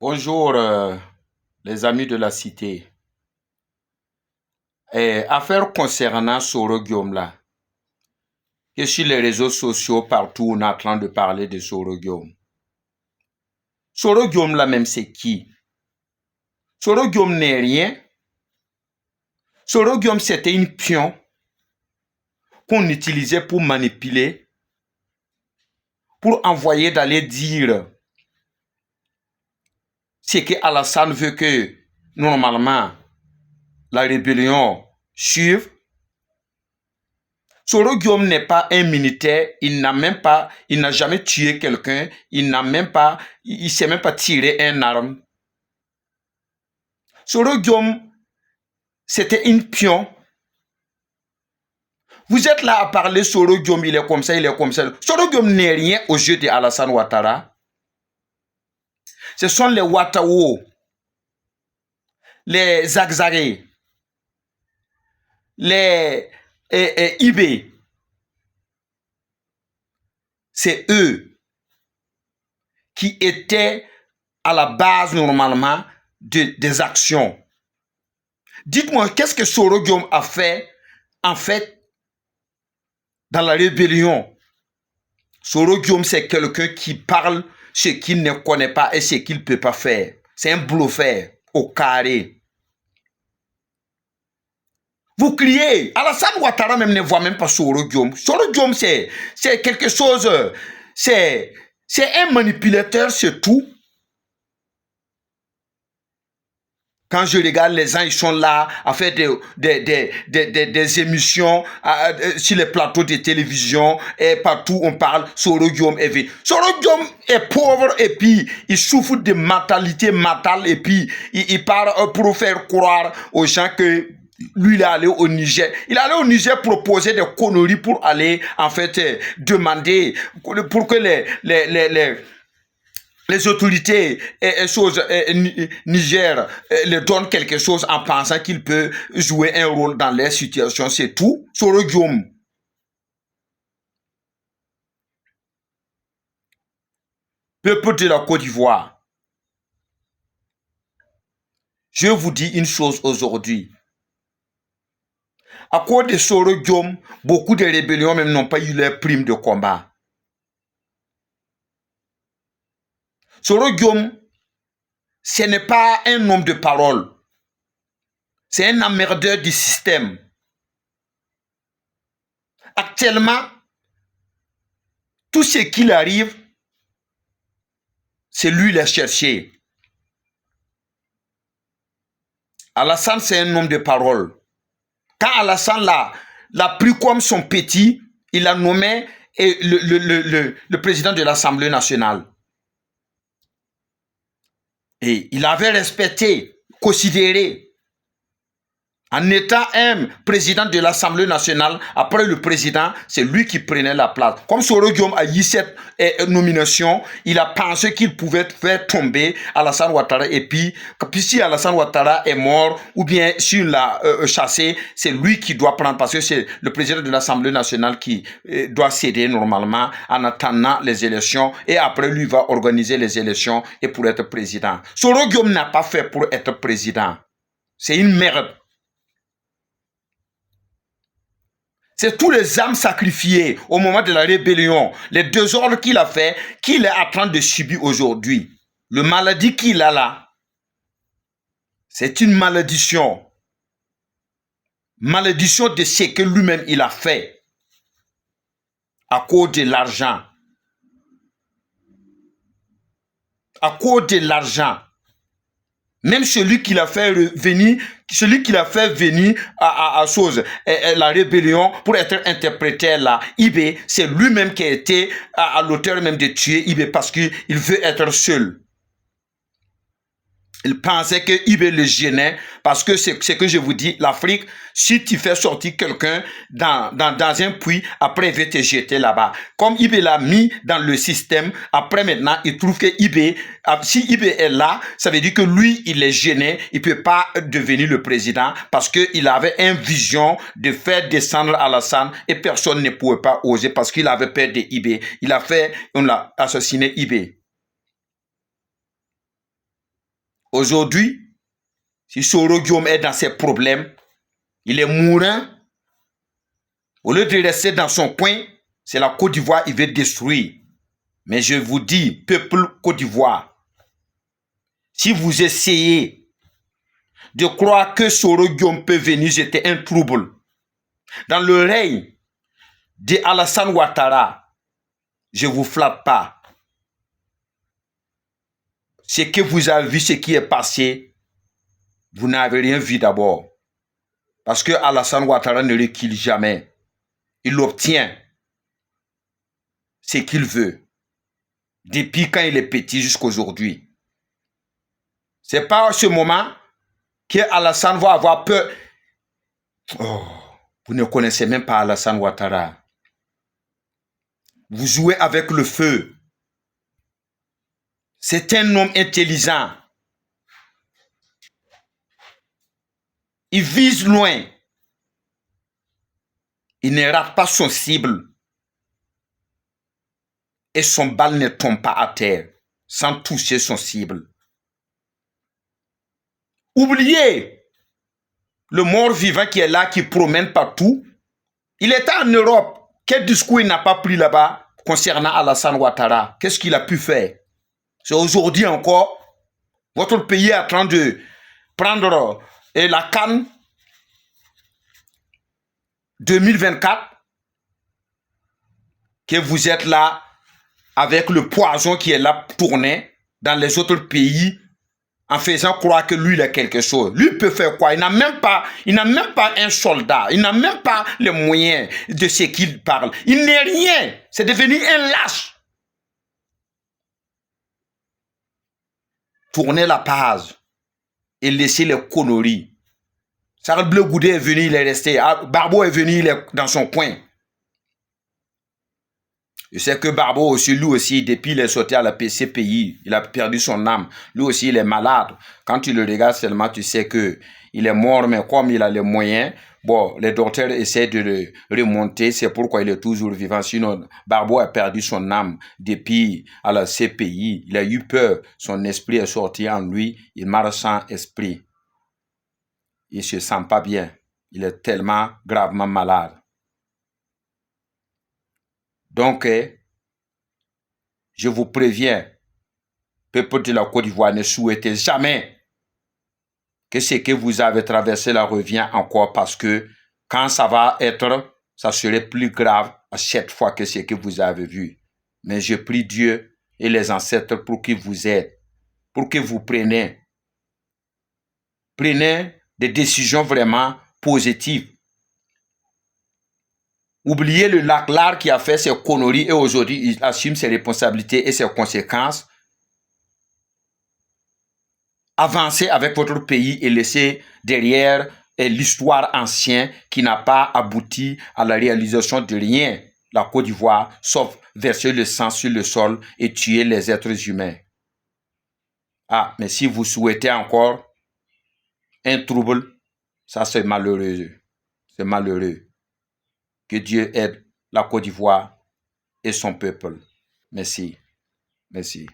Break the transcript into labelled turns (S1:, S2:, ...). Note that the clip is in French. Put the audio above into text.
S1: Bonjour les amis de la cité. Affaire concernant Soro Guillaume là, que sur les réseaux sociaux partout on est en train de parler de Soro Guillaume. Soro Guillaume là même c'est qui? Soro Guillaume n'est rien. Soro Guillaume c'était une pion qu'on utilisait pour manipuler, pour envoyer d'aller dire ce que Alassane veut que normalement la rébellion suive. Soro Guillaume n'est pas un militaire, il n'a jamais tué quelqu'un, il sait même pas tirer une arme. Soro Guillaume, c'était une pion. Vous êtes là à parler Soro Guillaume, il est comme ça, il est comme ça. Soro Guillaume n'est rien aux yeux de Alassane Ouattara. Ce sont les Ouattao, les Zagzagé, les Ibé. C'est eux qui étaient à la base normalement des actions. Dites-moi, qu'est-ce que Soro Guillaume a fait en fait dans la rébellion? Soro Guillaume, c'est quelqu'un qui parle ce qu'il ne connaît pas et ce qu'il ne peut pas faire. C'est un bluffeur au carré. Vous criez, Alassane Ouattara même ne voit même pas Soro Guillaume. Soro Guillaume, c'est quelque chose, c'est un manipulateur, c'est tout. Quand je regarde les gens, ils sont là à faire des émissions sur les plateaux de télévision et partout on parle, Soro Guillaume est venu. Soro Guillaume est pauvre et puis il souffre de mentalité mentale et puis il part pour faire croire aux gens que lui, il est allé au Niger. Il est allé au Niger proposer des conneries pour aller, en fait, demander pour que les autorités Niger les donnent quelque chose en pensant qu'il peut jouer un rôle dans les situations. C'est tout. Soro Guillaume. Peuple de la Côte d'Ivoire. Je vous dis une chose aujourd'hui. À cause de Soro Guillaume, beaucoup de rébellions même n'ont pas eu leur prime de combat. Soro Guillaume, ce n'est pas un homme de parole. C'est un emmerdeur du système. Actuellement, tout ce qu'il arrive, c'est lui l'a cherché. Alassane, c'est un homme de parole. Quand Alassane l'a pris comme son petit, il a nommé le président de l'Assemblée nationale. Et il avait respecté, considéré. En étant un président de l'Assemblée nationale, après le président, c'est lui qui prenait la place. Comme Soro Guillaume a eu cette nomination, il a pensé qu'il pouvait faire tomber Alassane Ouattara. Et puis si Alassane Ouattara est mort, ou bien s'il l'a chassé, c'est lui qui doit prendre, parce que c'est le président de l'Assemblée nationale qui doit céder normalement en attendant les élections. Et après, lui va organiser les élections et pour être président. Soro Guillaume n'a pas fait pour être président. C'est une merde. C'est tous les âmes sacrifiées au moment de la rébellion, les désordres qu'il a fait, qu'il est en train de subir aujourd'hui. Le maladie qu'il a là, c'est une malédiction. Malédiction de ce que lui-même il a fait à cause de l'argent. À cause de l'argent. Même celui qui l'a fait venir, à chose, la rébellion pour être interprété là, Ibé, c'est lui-même qui a été à l'auteur même de tuer Ibé parce qu'il veut être seul. Il pensait que Ibé le gênait parce que c'est ce que je vous dis, l'Afrique, si tu fais sortir quelqu'un dans un puits, après il veut te jeter là-bas. Comme Ibé l'a mis dans le système, après maintenant, il trouve que Ibé, si Ibé est là, ça veut dire que lui, il est gêné, il ne peut pas devenir le président parce qu'il avait une vision de faire descendre Alassane et personne ne pouvait pas oser parce qu'il avait peur de Ibé. On a assassiné Ibé. Aujourd'hui, si Soro Guillaume est dans ses problèmes, il est mourant, au lieu de rester dans son coin, c'est la Côte d'Ivoire qu'il veut détruire. Mais je vous dis, peuple Côte d'Ivoire, si vous essayez de croire que Soro Guillaume peut venir jeter un trouble dans le règne d'Alassane Ouattara, je ne vous flatte pas. Ce que vous avez vu, ce qui est passé, vous n'avez rien vu d'abord. Parce que Alassane Ouattara ne recule jamais. Il obtient ce qu'il veut. Depuis quand il est petit jusqu'à aujourd'hui. C'est pas à ce moment que Alassane va avoir peur. Oh, vous ne connaissez même pas Alassane Ouattara. Vous jouez avec le feu. C'est un homme intelligent. Il vise loin. Il ne rate pas son cible. Et son balle ne tombe pas à terre sans toucher son cible. Oubliez le mort-vivant qui est là, qui promène partout. Il était en Europe. Quel discours il n'a pas pris là-bas concernant Alassane Ouattara? Qu'est-ce qu'il a pu faire? C'est aujourd'hui encore, votre pays est en train de prendre la CAN 2024, que vous êtes là avec le poison qui est là tourné dans les autres pays en faisant croire que lui il a quelque chose. Lui peut faire quoi? Il n'a même pas un soldat, il n'a même pas les moyens de ce qu'il parle. Il n'est rien, c'est devenu un lâche. Tournez la page et laissez les conneries. Charles Bleu Goudé est venu, il est resté. Barbeau est venu, il est dans son coin. Je sais que Barbeau aussi, lui aussi, depuis il est sorti à la PCPI, il a perdu son âme. Lui aussi, il est malade. Quand tu le regardes seulement, tu sais que il est mort, mais comme il a les moyens, bon, les docteurs essaient de le remonter, c'est pourquoi il est toujours vivant. Sinon, Barbeau a perdu son âme depuis à la CPI. Il a eu peur, son esprit est sorti en lui, il marche sans esprit. Il ne se sent pas bien. Il est tellement gravement malade. Donc, je vous préviens, peuple de la Côte d'Ivoire, ne souhaitez jamais que ce que vous avez traversé là revient encore, parce que quand ça va être, ça serait plus grave à chaque fois que ce que vous avez vu. Mais je prie Dieu et les ancêtres pour qu'ils vous aident, pour que vous preniez des décisions vraiment positives. Oubliez le laclar qui a fait ses conneries et aujourd'hui il assume ses responsabilités et ses conséquences. Avancez avec votre pays et laissez derrière l'histoire ancienne qui n'a pas abouti à la réalisation de rien. La Côte d'Ivoire, sauf verser le sang sur le sol et tuer les êtres humains. Ah, mais si vous souhaitez encore un trouble, ça c'est malheureux. C'est malheureux. Que Dieu aide la Côte d'Ivoire et son peuple. Merci. Merci.